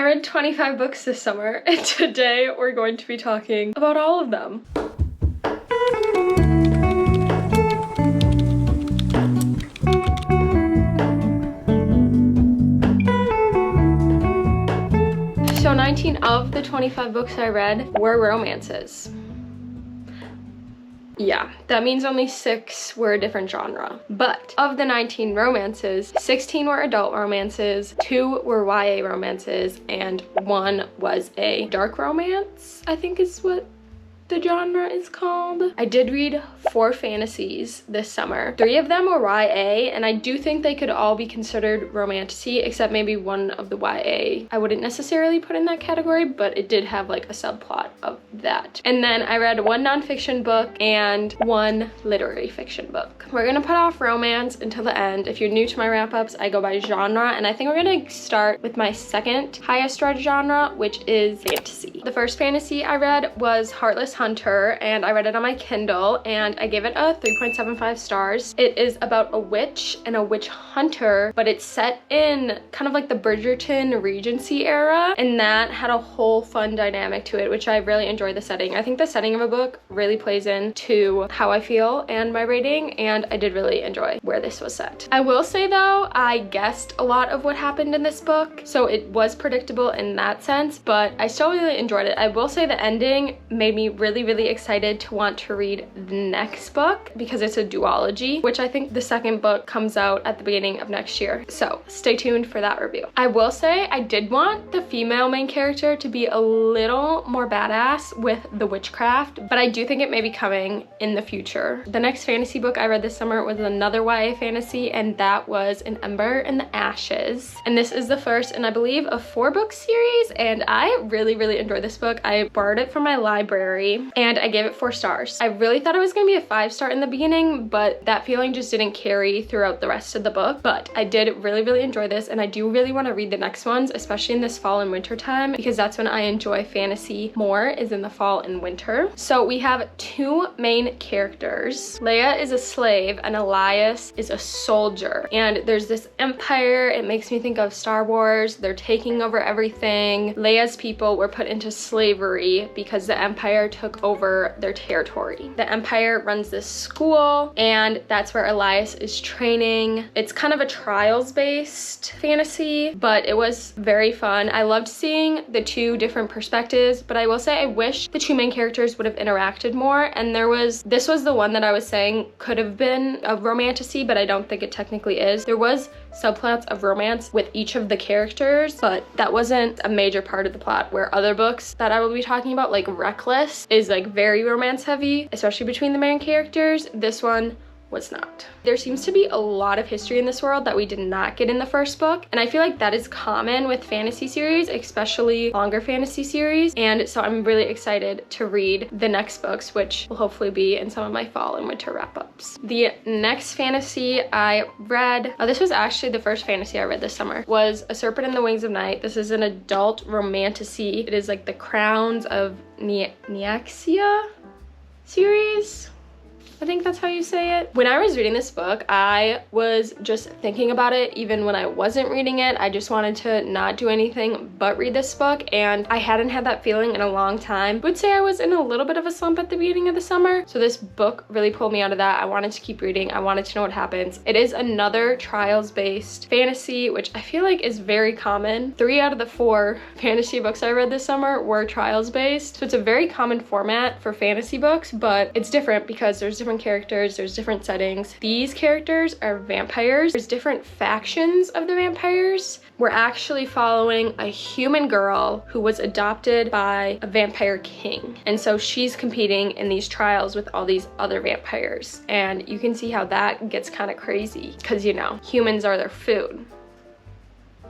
read 25 books this summer, and today we're going to be talking about all of them. So 19 of the 25 books I read were romances. Yeah, that means only 6 were a different genre. But of the 19 romances, 16 were adult romances, 2 were YA romances, and 1 was a dark romance, I think is what the genre is called. I did read 4 fantasies this summer. 3 of them were YA, and I do think they could all be considered romantasy, except maybe one of the YA I wouldn't necessarily put in that category, but it did have like a subplot of that. And then I read 1 nonfiction book and 1 literary fiction book. We're gonna put off romance until the end. If you're new to my wrap-ups, I go by genre, and I think we're gonna start with my second highest read genre, which is fantasy. The first fantasy I read was Heartless Hunter, and I read it on my Kindle, and I gave it a 3.75 stars. It is about a witch and a witch hunter, but it's set in kind of like the Bridgerton Regency era, and that had a whole fun dynamic to it, which I really enjoyed the setting. I think the setting of a book really plays into how I feel and my rating, and I did really enjoy where this was set. I will say though, I guessed a lot of what happened in this book, so it was predictable in that sense, but I still really enjoyed it. I will say the ending made me really excited to want to read the next book because it's a duology, which I think the second book comes out at the beginning of next year. So stay tuned for that review. I will say I did want the female main character to be a little more badass with the witchcraft, but I do think it may be coming in the future. The next fantasy book I read this summer was another YA fantasy, and that was An Ember in the Ashes. And this is the first in, I believe, a 4-book series, and I really enjoyed this book. I borrowed it from my library and I gave it 4 stars. I really thought it was gonna be a 5-star in the beginning, but that feeling just didn't carry throughout the rest of the book. But I did really enjoy this, and I do really want to read the next ones, especially in this fall and winter time, because that's when I enjoy fantasy more, is in the fall and winter. So we have 2 main characters. Leia is a slave and Elias is a soldier, and there's this empire. It makes me think of Star Wars. They're taking over everything. Leia's people were put into slavery because the empire took over their territory. The empire runs this school, and that's where Elias is training. It's kind of a trials-based fantasy, but it was very fun. I loved seeing the 2 different perspectives, but I will say I wish the 2 main characters would have interacted more, and this was the one that I was saying could have been a romantasy, but I don't think it technically is. There was subplots of romance with each of the characters, but that wasn't a major part of the plot, where other books that I will be talking about, like Reckless, is like very romance heavy, especially between the main characters. This one was not. There seems to be a lot of history in this world that we did not get in the first book, and I feel like that is common with fantasy series, especially longer fantasy series, and so I'm really excited to read the next books, which will hopefully be in some of my fall and winter wrap-ups. The next fantasy I read, this was actually the first fantasy I read this summer, was A Serpent in the Wings of Night. This is an adult romantasy. It is like the Crowns of Nyaxia series. I think that's how you say it. When I was reading this book, I was just thinking about it even when I wasn't reading it. I just wanted to not do anything but read this book, and I hadn't had that feeling in a long time. I would say I was in a little bit of a slump at the beginning of the summer, so this book really pulled me out of that. I wanted to keep reading. I wanted to know what happens. It is another trials-based fantasy, which I feel like is very common. 3 out of the 4 fantasy books I read this summer were trials-based, so it's a very common format for fantasy books, but it's different because there's different characters, there's different settings. These characters are vampires. There's different factions of the vampires. We're actually following a human girl who was adopted by a vampire king, and so she's competing in these trials with all these other vampires, and you can see how that gets kind of crazy because, you know, humans are their food.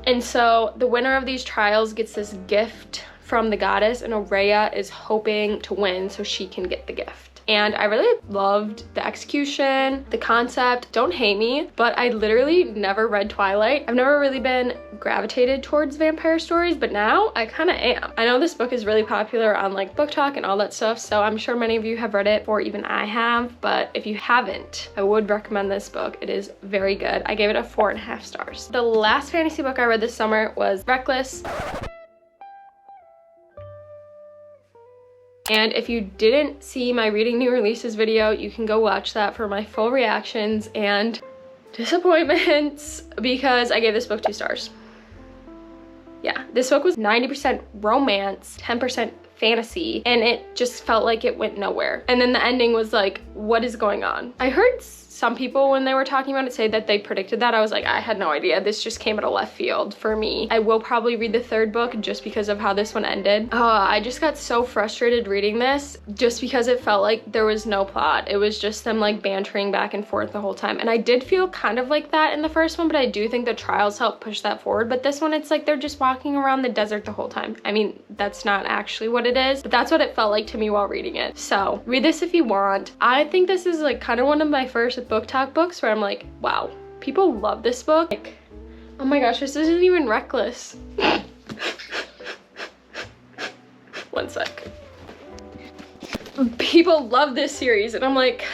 And so the winner of these trials gets this gift from the goddess, and Aurea is hoping to win so she can get the gift. And I really loved the execution, the concept. Don't hate me, but I literally never read Twilight. I've never really been gravitated towards vampire stories, but now I kind of am. I know this book is really popular on like Book Talk and all that stuff, so I'm sure many of you have read it, or even I have, but if you haven't, I would recommend this book. It is very good. I gave it a 4.5 stars. The last fantasy book I read this summer was Reckless. And if you didn't see my reading new releases video, you can go watch that for my full reactions and disappointments, because I gave this book 2 stars. Yeah, this book was 90% romance, 10% fantasy, and it just felt like it went nowhere. And then the ending was like, what is going on? I heard some people, when they were talking about it, say that they predicted that. I was like, I had no idea. This just came out of left field for me. I will probably read the 3rd book just because of how this one ended. I just got so frustrated reading this just because it felt like there was no plot. It was just them like bantering back and forth the whole time. And I did feel kind of like that in the first one, but I do think the trials helped push that forward. But this one, it's like they're just walking around the desert the whole time. I mean, that's not actually what it is, but that's what it felt like to me while reading it. So read this if you want. I think this is like kind of one of my first book talk books where I'm like, wow, people love this book. Like, oh my gosh, this isn't even Reckless. One sec. People love this series and I'm like,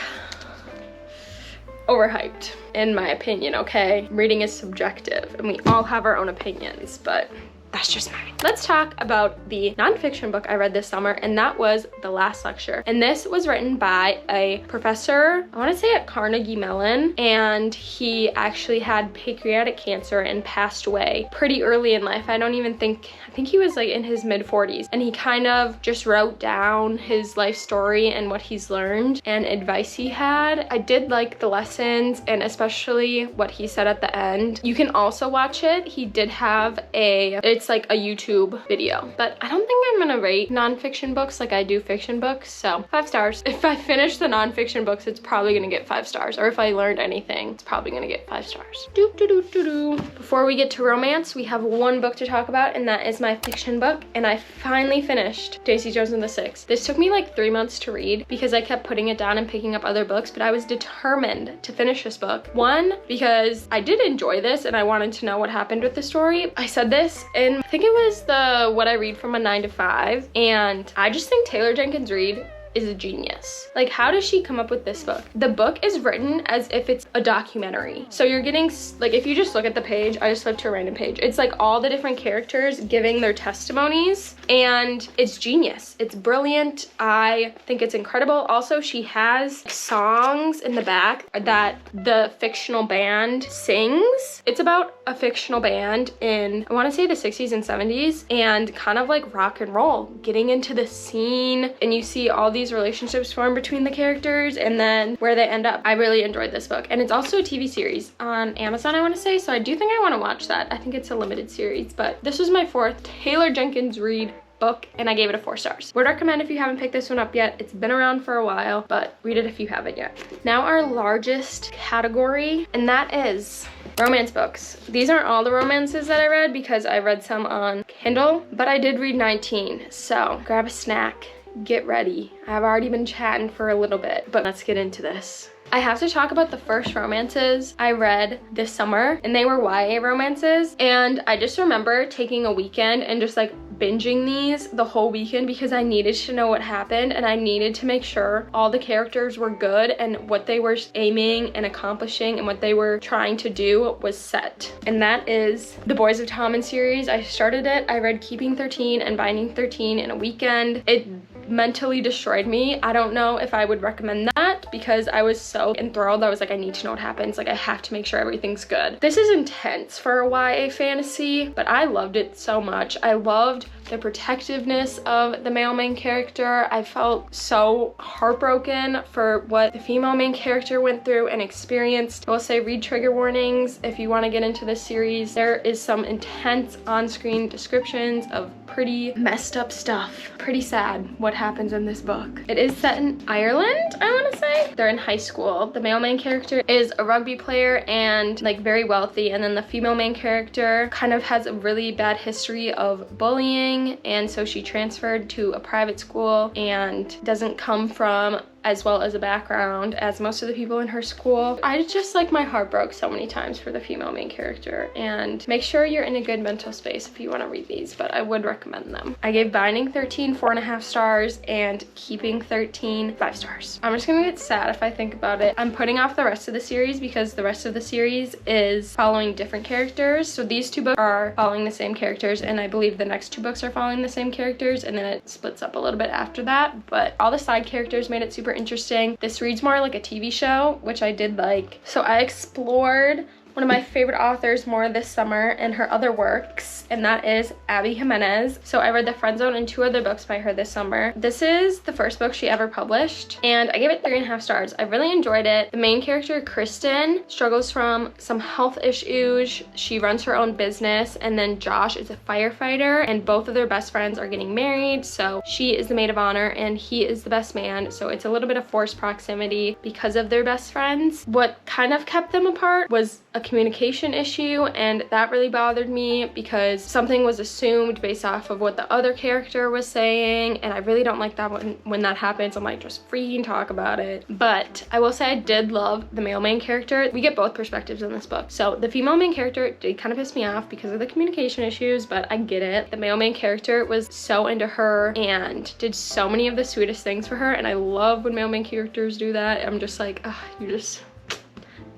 overhyped in my opinion, okay? Reading is subjective and we all have our own opinions, but that's just mine. Let's talk about the nonfiction book I read this summer, and that was The Last Lecture. And this was written by a professor, I want to say at Carnegie Mellon, and he actually had pancreatic cancer and passed away pretty early in life. I think he was like in his mid-40s, and he kind of just wrote down his life story and what he's learned and advice he had. I did like the lessons and especially what he said at the end. You can also watch it. He did have it's like a YouTube video, but I don't think I'm gonna rate nonfiction books like I do fiction books, so 5 stars. If I finish the nonfiction books, it's probably gonna get 5 stars, or if I learned anything, it's probably gonna get 5 stars. Before we get to romance, we have one book to talk about, and that is my fiction book, and I finally finished Daisy Jones and the Six. This took me like 3 months to read because I kept putting it down and picking up other books, but I was determined to finish this book. One, because I did enjoy this and I wanted to know what happened with the story. I said this in, I think it was the What I Read from a 9 to 5, and I just think Taylor Jenkins Reid is a genius. Like, how does she come up with this book? The book is written as if it's a documentary. So you're getting, like, if you just look at the page, I just flipped to a random page. It's like all the different characters giving their testimonies, and it's genius. It's brilliant. I think it's incredible. Also, she has songs in the back that the fictional band sings. It's about a fictional band in, I want to say the 60s and 70s, and kind of like rock and roll, getting into the scene, and you see all these relationships form between the characters and then where they end up. I really enjoyed this book, and it's also a TV series on Amazon, I want to say, so I do think I want to watch that. I think it's a limited series, but this was my 4th Taylor Jenkins Reid book, and I gave it a 4 stars. Would recommend if you haven't picked this one up yet. It's been around for a while, but read it if you haven't yet. Now our largest category, and that is romance books. These aren't all the romances that I read because I read some on Kindle, but I did read 19, so grab a snack, get ready. I've already been chatting for a little bit, but let's get into this. I have to talk about the first romances I read this summer, and they were YA romances, and I just remember taking a weekend and just like binging these the whole weekend because I needed to know what happened, and I needed to make sure all the characters were good and what they were aiming and accomplishing and what they were trying to do was set. And that is the Boys of Tommen series. I started it. I read Keeping 13 and Binding 13 in a weekend. It mentally destroyed me. I don't know if I would recommend that because I was so enthralled. I was like, I need to know what happens. Like, I have to make sure everything's good. This is intense for a YA fantasy, but I loved it so much. I loved the protectiveness of the male main character. I felt so heartbroken for what the female main character went through and experienced. I will say, read trigger warnings if you want to get into this series. There is some intense on-screen descriptions of pretty messed up stuff. Pretty sad what happens in this book. It is set in Ireland, I want to say. They're in high school. The male main character is a rugby player and like very wealthy, and then the female main character kind of has a really bad history of bullying, and so she transferred to a private school and doesn't come from as well as a background as most of the people in her school. I just like, my heart broke so many times for the female main character, and make sure you're in a good mental space if you want to read these, but I would recommend them. I gave Binding 13 4.5 stars and Keeping 13 5 stars. I'm just gonna get sad if I think about it. I'm putting off the rest of the series because the rest of the series is following different characters. So these 2 books are following the same characters, and I believe the next 2 books are following the same characters, and then it splits up a little bit after that. But all the side characters made it super interesting. This reads more like a TV show, which I did like. So I explored one of my favorite authors more this summer and her other works, and that is Abby Jimenez. So I read The Friend Zone and 2 other books by her this summer. This is the first book she ever published, and I gave it 3.5 stars. I really enjoyed it. The main character, Kristen, struggles from some health issues. She runs her own business, and then Josh is a firefighter, and both of their best friends are getting married. So she is the maid of honor and he is the best man. So it's a little bit of forced proximity because of their best friends. What kind of kept them apart was a communication issue, and that really bothered me because something was assumed based off of what the other character was saying, and I really don't like that when that happens. I'm like, just freaking talk about it. But I will say I did love the male main character. We get both perspectives in this book. So the female main character did kind of piss me off because of the communication issues, but I get it. The male main character was so into her and did so many of the sweetest things for her, and I love when male main characters do that. I'm just like, oh, you're just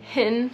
hitting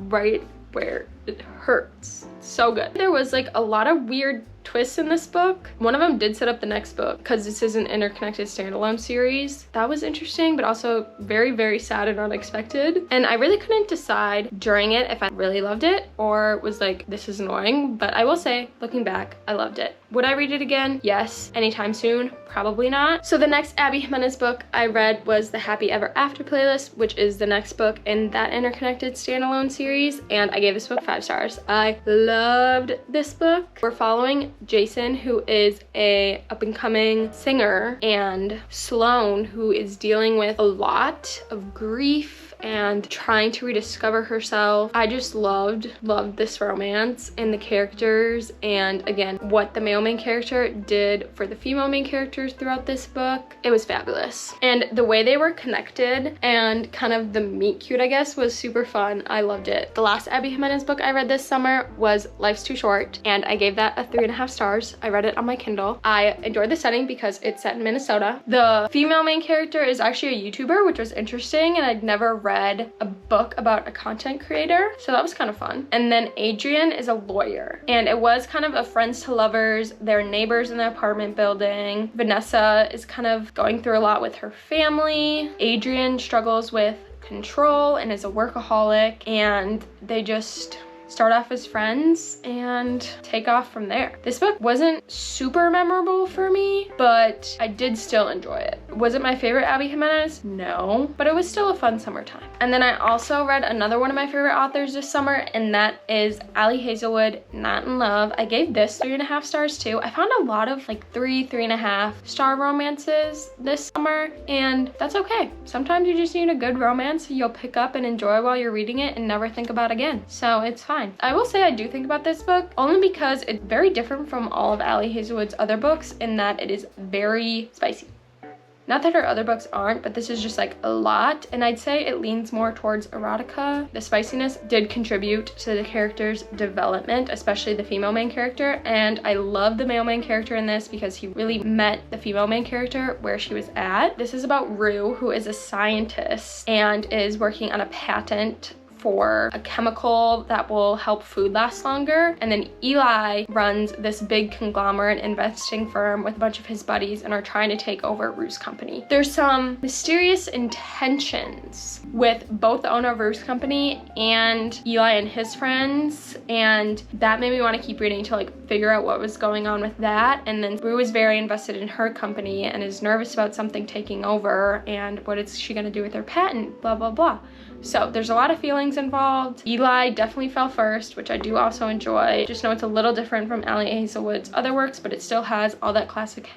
right where it hurts. So good. There was like a lot of weird twists in this book. One of them did set up the next book because this is an interconnected standalone series. That was interesting, but also very, very sad and unexpected. And I really couldn't decide during it if I really loved it or was like, this is annoying. But I will say, looking back, I loved it. Would I read it again? Yes. Anytime soon? Probably not. So the next Abby Jimenez book I read was the Happy Ever After playlist, which is the next book in that interconnected standalone series, and I gave this book 5 stars. I loved this book. We're following Jason, who is a up-and-coming singer, and Sloane, who is dealing with a lot of grief and trying to rediscover herself. I just loved this romance and the characters, and again, what the male main character did for the female main characters throughout this book. It was fabulous. And the way they were connected and kind of the meet cute, I guess, was super fun. I loved it. The last Abby Jimenez book I read this summer was Life's Too Short, and I gave that a 3.5 stars. I read it on my Kindle. I enjoyed the setting because it's set in Minnesota. The female main character is actually a YouTuber, which was interesting, and I'd never read a book about a content creator, so that was kind of fun. And then Adrian is a lawyer, and it was kind of a friends to lovers. They're neighbors in the apartment building. Vanessa is kind of going through a lot with her family. Adrian struggles with control and is a workaholic, and they just start off as friends and take off from there. This book wasn't super memorable for me, but I did still enjoy it. Was it my favorite Abby Jimenez? No, but it was still a fun summertime. And then I also read another one of my favorite authors this summer, and that is Ali Hazelwood, Not in Love. I gave this 3.5 stars too. I found a lot of like 3.5 star romances this summer, and that's okay. Sometimes you just need a good romance you'll pick up and enjoy while you're reading it and never think about again. So it's fine. I will say I do think about this book only because it's very different from all of Ali Hazelwood's other books in that it is very spicy. Not that her other books aren't, but this is just like a lot, and I'd say it leans more towards erotica. The spiciness did contribute to the character's development, especially the female main character, and I love the male main character in this because he really met the female main character where she was at. This is about Rue, who is a scientist and is working on a patent for a chemical that will help food last longer. And then Eli runs this big conglomerate investing firm with a bunch of his buddies and are trying to take over Rue's company. There's some mysterious intentions with both the owner of Rue's company and Eli and his friends, and that made me want to keep reading to like figure out what was going on with that. And then Rue is very invested in her company and is nervous about something taking over, and what is she gonna do with her patent, blah blah blah. So there's a lot of feelings involved. Eli definitely fell first, which I do also enjoy. Just know it's a little different from Ali Hazelwood's other works, but it still has all that classic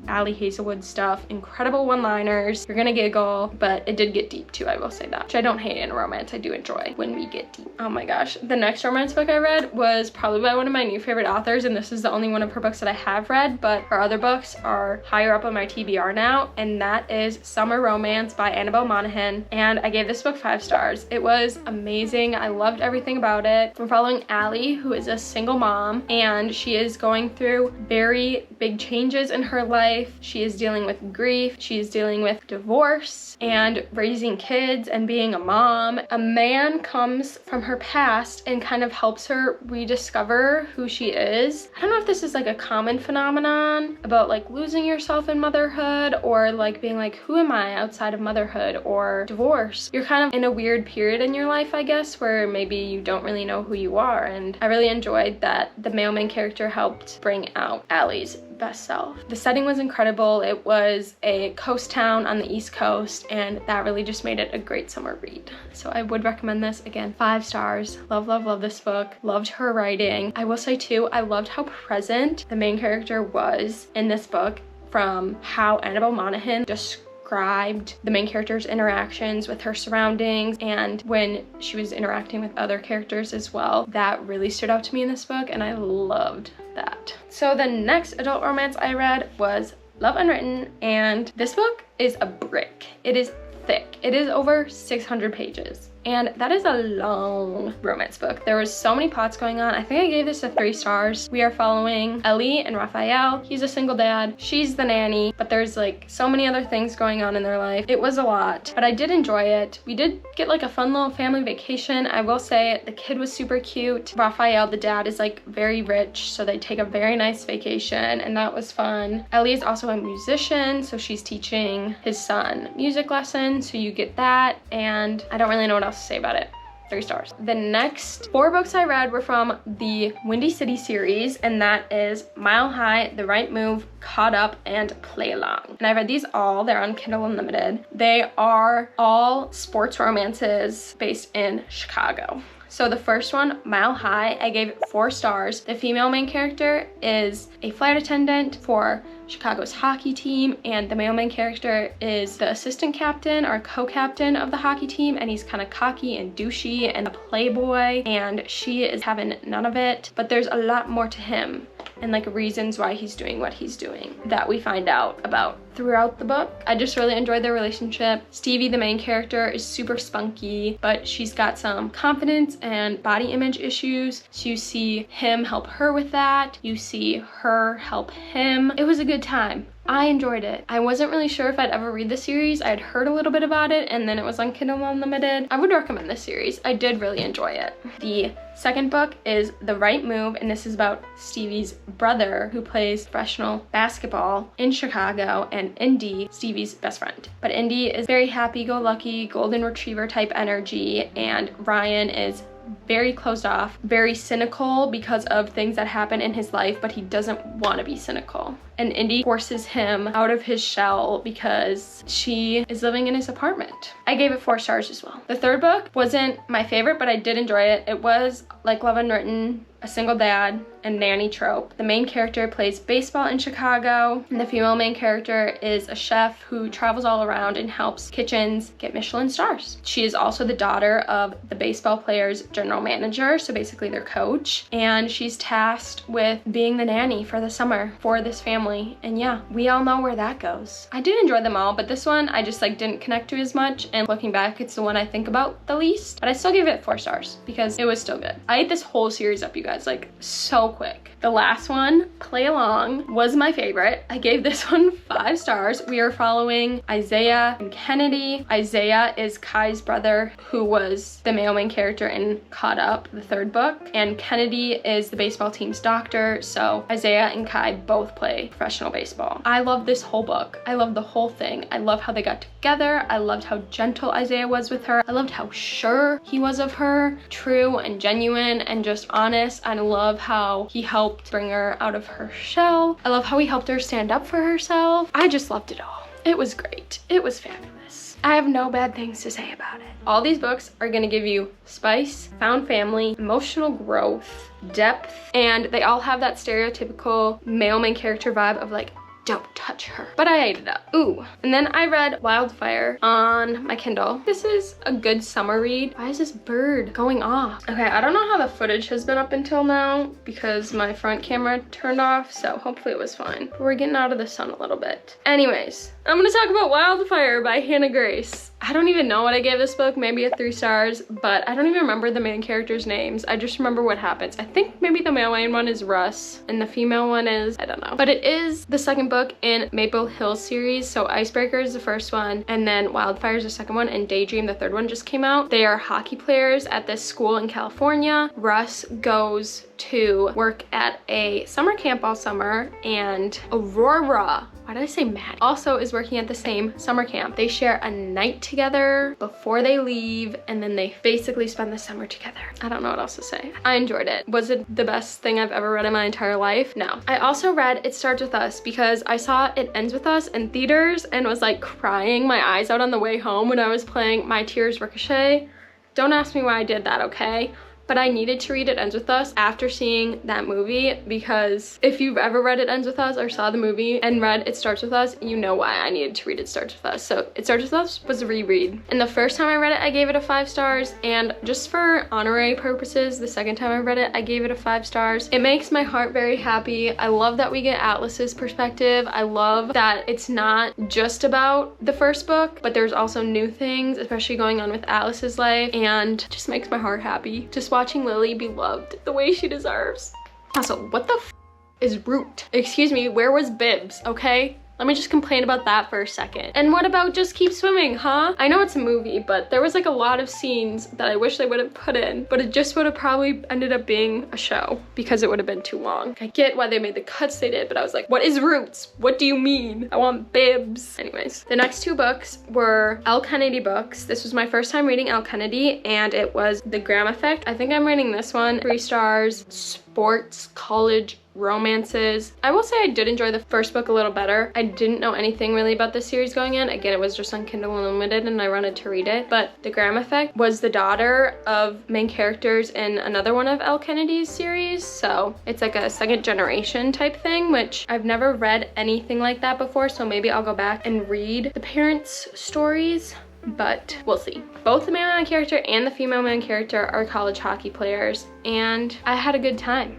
Ali Hazelwood stuff. Incredible one-liners. You're gonna giggle, but it did get deep too, I will say that. Which I don't hate in a romance. I do enjoy when we get deep. Oh my gosh. The next romance book I read was probably by one of my new favorite authors, and this is the only one of her books that I have read, but her other books are higher up on my TBR now, and that is Summer Romance by Anabel Monaghan, and I gave this book 5 stars. It was amazing. I loved everything about it. We're following Ali, who is a single mom, and she is going through very big changes in her life. She is dealing with grief. She is dealing with divorce and raising kids and being a mom. A man comes from her past and kind of helps her rediscover who she is. I don't know if this is like a common phenomenon about like losing yourself in motherhood, or like being like, who am I outside of motherhood or divorce? You're kind of in a weird period in your life, I guess, where maybe you don't really know who you are. And I really enjoyed that the male main character helped bring out Ali's best self. The setting was incredible. It was a coast town on the East Coast, and that really just made it a great summer read. So I would recommend this. Again, 5 stars. Love, love, love this book. Loved her writing. I will say too, I loved how present the main character was in this book, from how Anabel Monaghan described the main character's interactions with her surroundings and when she was interacting with other characters as well. That really stood out to me in this book, and I loved that. So the next adult romance I read was Love Unwritten, and this book is a brick. It is thick. It is over 600 pages. And that is a long romance book. There was so many plots going on. I think I gave this a 3 stars. We are following Ellie and Raphael. He's a single dad. She's the nanny. But there's like so many other things going on in their life. It was a lot, but I did enjoy it. We did get like a fun little family vacation. I will say the kid was super cute. Raphael, the dad, is like very rich, so they take a very nice vacation, and that was fun. Ellie is also a musician, so she's teaching his son music lessons, so you get that. And I don't really know what else to say about it. 3 stars. The next 4 books I read were from the Windy City series, and that is Mile High, The Right Move, Caught Up, and Play Along. And I read these all. They're on Kindle Unlimited. They are all sports romances based in Chicago. So the first one, Mile High, I gave it 4 stars. The female main character is a flight attendant for Chicago's hockey team, and the male main character is the assistant captain or co-captain of the hockey team, and he's kind of cocky and douchey and a playboy, and she is having none of it. But there's a lot more to him, and like reasons why he's doing what he's doing that we find out about throughout the book. I just really enjoyed their relationship. Stevie, the main character, is super spunky, but she's got some confidence and body image issues. So you see him help her with that. You see her help him. It was a good time. I enjoyed it. I wasn't really sure if I'd ever read the series. I had heard a little bit about it, and then it was on Kindle Unlimited. I would recommend this series. I did really enjoy it. The second book is The Right Move, and this is about Stevie's brother who plays professional basketball in Chicago, and Indy, Stevie's best friend. But Indy is very happy-go-lucky, golden retriever type energy, and Ryan is very closed off, very cynical because of things that happen in his life, but he doesn't want to be cynical. And Indy forces him out of his shell because she is living in his apartment. I gave it 4 stars as well. The third book wasn't my favorite, but I did enjoy it. It was like Love Unwritten, a single dad and nanny trope. The main character plays baseball in Chicago, and the female main character is a chef who travels all around and helps kitchens get Michelin stars. She is also the daughter of the baseball player's general manager, so basically their coach, and she's tasked with being the nanny for the summer for this family. And yeah, we all know where that goes. I did enjoy them all, but this one I just like didn't connect to as much, and looking back, it's the one I think about the least, but I still gave it 4 stars because it was still good. I ate this whole series up, you guys, like so quick. The last one, Play Along, was my favorite. I gave this one 5 stars. We are following Isaiah and Kennedy. Isaiah is Kai's brother, who was the male main character in Caught Up, the 3rd book, and Kennedy is the baseball team's doctor, so Isaiah and Kai both play professional baseball. I love this whole book. I love the whole thing. I love how they got together. I loved how gentle Isaiah was with her. I loved how sure he was of her, true and genuine and just honest. I love how he helped bring her out of her shell. I love how he helped her stand up for herself. I just loved it all. It was great. It was fabulous. I have no bad things to say about it. All these books are gonna give you spice, found family, emotional growth, depth, and they all have that stereotypical male main character vibe of like, don't touch her. But I ate it up. Ooh. And then I read Wildfire on my Kindle. This is a good summer read. Why is this bird going off? Okay, I don't know how the footage has been up until now because my front camera turned off, so hopefully it was fine. But we're getting out of the sun a little bit. Anyways, I'm gonna talk about Wildfire by Hannah Grace. I don't even know what I gave this book, maybe a 3 stars, but I don't even remember the main characters' names. I just remember what happens. I think maybe the male main one is Russ and the female one is, I don't know. But it is the second book in Maple Hill series. So Icebreaker is the first one, and then Wildfire is the second one, and Daydream, the third one, just came out. They are hockey players at this school in California. Russ goes to work at a summer camp all summer, and Aurora, why did I say Maddie, also is working at the same summer camp. They share a night together before they leave, and then they basically spend the summer together. I don't know what else to say. I enjoyed it. Was it the best thing I've ever read in my entire life? No. I also read It Starts With Us because I saw It Ends With Us in theaters and was like crying my eyes out on the way home when I was playing My Tears Ricochet. Don't ask me why I did that, okay? But I needed to read It Ends With Us after seeing that movie, because if you've ever read It Ends With Us or saw the movie and read It Starts With Us, you know why I needed to read It Starts With Us. So It Starts With Us was a reread. And the first time I read it, I gave it a 5 stars. And just for honorary purposes, the second time I read it, I gave it a 5 stars. It makes my heart very happy. I love that we get Atlas's perspective. I love that it's not just about the first book, but there's also new things, especially going on with Atlas's life, and just makes my heart happy. Just watching Lily be loved the way she deserves. Also, what the f is Root? Excuse me, where was Bibbs, okay? Let me just complain about that for a second. And what about Just Keep Swimming, huh? I know it's a movie, but there was like a lot of scenes that I wish they would have put in, but it just would have probably ended up being a show because it would have been too long. I get why they made the cuts they did, but I was like, what is Roots? What do you mean? I want Bibbs. Anyways, the next 2 books were Elle Kennedy books. This was my first time reading Elle Kennedy, and it was The Graham Effect. I think I'm rating this one 3 stars. Sports, college, romances. I will say I did enjoy the first book a little better. I didn't know anything really about this series going in. Again, it was just on Kindle Unlimited and I wanted to read it. But The Graham Effect was the daughter of main characters in another one of Elle Kennedy's series. So it's like a second generation type thing, which I've never read anything like that before. So maybe I'll go back and read the parents' stories, but we'll see. Both the male main character and the female main character are college hockey players, and I had a good time.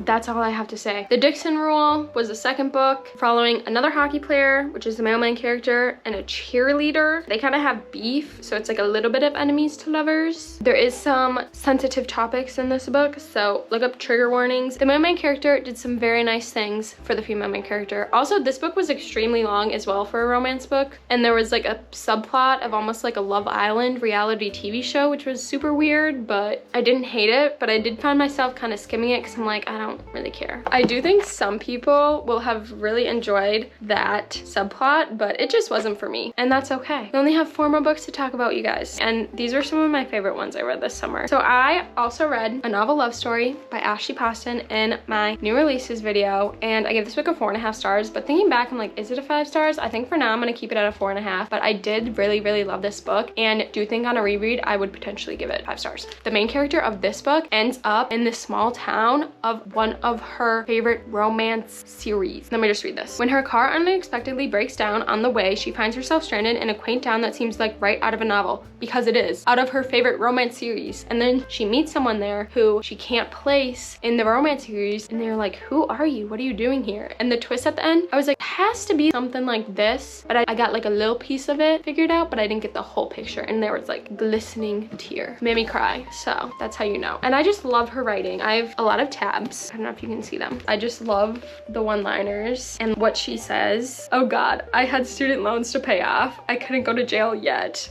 That's all I have to say. The Dixon Rule was the second book, following another hockey player, which is the male main character, and a cheerleader. They kind of have beef, so it's like a little bit of enemies to lovers. There is some sensitive topics in this book, so look up trigger warnings. The male main character did some very nice things for the female main character. Also, this book was extremely long as well for a romance book, and there was like a subplot of almost like a Love Island reality TV show, which was super weird, but I didn't hate it, but I did find myself kind of skimming it because I'm like, I don't really care. I do think some people will have really enjoyed that subplot, but it just wasn't for me, and that's okay. We only have 4 more books to talk about, you guys, and these are some of my favorite ones I read this summer. So I also read A Novel Love Story by Ashley Poston in my new releases video, and I gave this book a 4.5 stars, but thinking back, I'm like, is it a 5 stars? I think for now I'm gonna keep it at a 4.5, but I did really love this book, and do think on a reread I would potentially give it 5 stars. The main character of this book ends up in this small town of one of her favorite romance series. Let me just read this. When her car unexpectedly breaks down on the way, she finds herself stranded in a quaint town that seems like right out of a novel, because it is, out of her favorite romance series. And then she meets someone there who she can't place in the romance series, and they're like, who are you? What are you doing here? And the twist at the end, I was like, it has to be something like this, but I got like a little piece of it figured out, but I didn't get the whole picture, and there was like glistening tear. Made me cry, so that's how you know. And I just love her writing. I have a lot of tabs. I don't know if you can see them. I just love the one-liners and what she says. Oh God, I had student loans to pay off. I couldn't go to jail yet.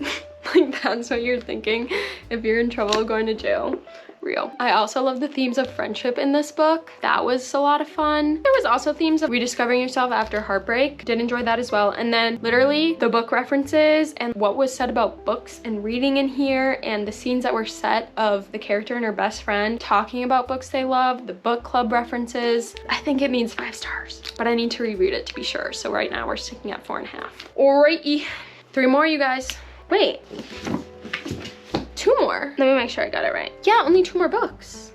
Like, that's what you're thinking if you're in trouble going to jail. real. I also love the themes of friendship in this book. That was a lot of fun. There was also themes of rediscovering yourself after heartbreak. Did enjoy that as well. And then literally the book references and what was said about books and reading in here, and the scenes that were set of the character and her best friend talking about books they love, the book club references. I think it means 5 stars, but I need to reread it to be sure. So right now we're sticking at 4.5. Alrighty, 3 more, you guys. Wait, 2 more. Let me make sure I got it right. Yeah, only 2 more books.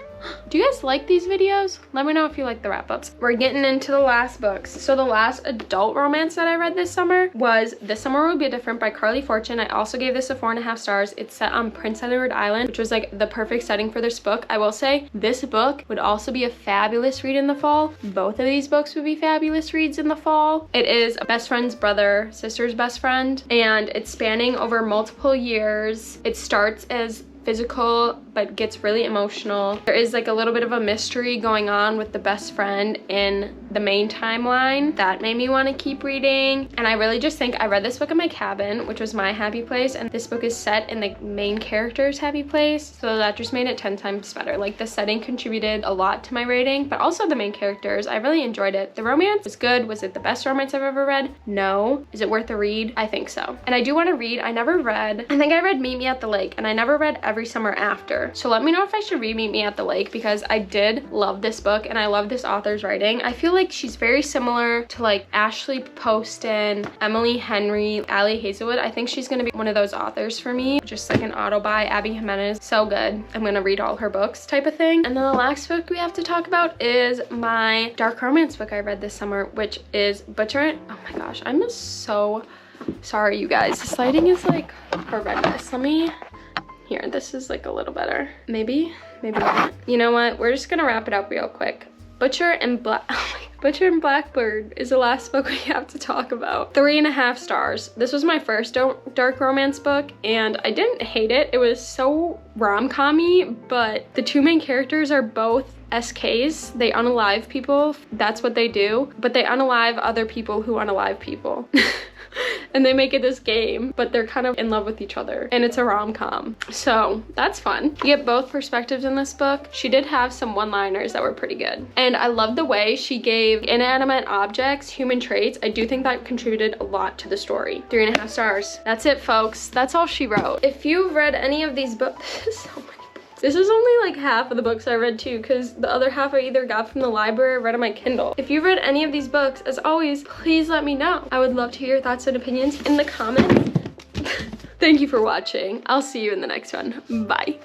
Do you guys like these videos? Let me know if you like the wrap-ups. We're getting into the last books. So the last adult romance that I read this summer was This Summer Will Be Different by Carly Fortune. I also gave this a 4.5 stars. It's set on Prince Edward Island, which was like the perfect setting for this book. I will say this book would also be a fabulous read in the fall. Both of these books would be fabulous reads in the fall. It is a best friend's brother, sister's best friend, and it's spanning over multiple years. It starts as physical but gets really emotional. There is like a little bit of a mystery going on with the best friend in the main timeline that made me want to keep reading. And I really just think I read this book in my cabin, which was my happy place, and this book is set in the main character's happy place, so that just made it 10 times better. Like the setting contributed a lot to my rating, but also the main characters. I really enjoyed it. The romance was good. Was it the best romance I've ever read? No. Is it worth a read? I think so. And I do want to read. I think I read Meet Me at the Lake, and I never read Every Summer After. So let me know if I should read Meet Me at the Lake, because I did love this book and I love this author's writing. I feel like she's very similar to like Ashley Poston, Emily Henry, Ali Hazelwood. I think she's gonna be one of those authors for me, just like an auto buy. Abby Jimenez, so good. I'm gonna read all her books type of thing. And then the last book we have to talk about is my dark romance book I read this summer, which is Butcher. Oh my gosh, I'm so sorry, you guys. This lighting is like horrendous. Let me... Here, this is like a little better. Maybe not. You know what? We're just gonna wrap it up real quick. Butcher and Blackbird is the last book we have to talk about. 3.5 stars. This was my first dark romance book, and I didn't hate it. It was so rom-com-y, but the 2 main characters are both SKs. They unalive people. That's what they do. But they unalive other people who unalive people. And they make it this game, but they're kind of in love with each other, and it's a rom-com, so that's fun. You get both perspectives in this book. She did have some one-liners that were pretty good, and I love the way she gave inanimate objects human traits. I do think that contributed a lot to the story. 3.5 stars. That's it, folks. That's all she wrote. If you've read any of these books, so many. This is only like half of the books I read too, because the other half I either got from the library or read on my Kindle. If you've read any of these books, as always, please let me know. I would love to hear your thoughts and opinions in the comments. Thank you for watching. I'll see you in the next one. Bye.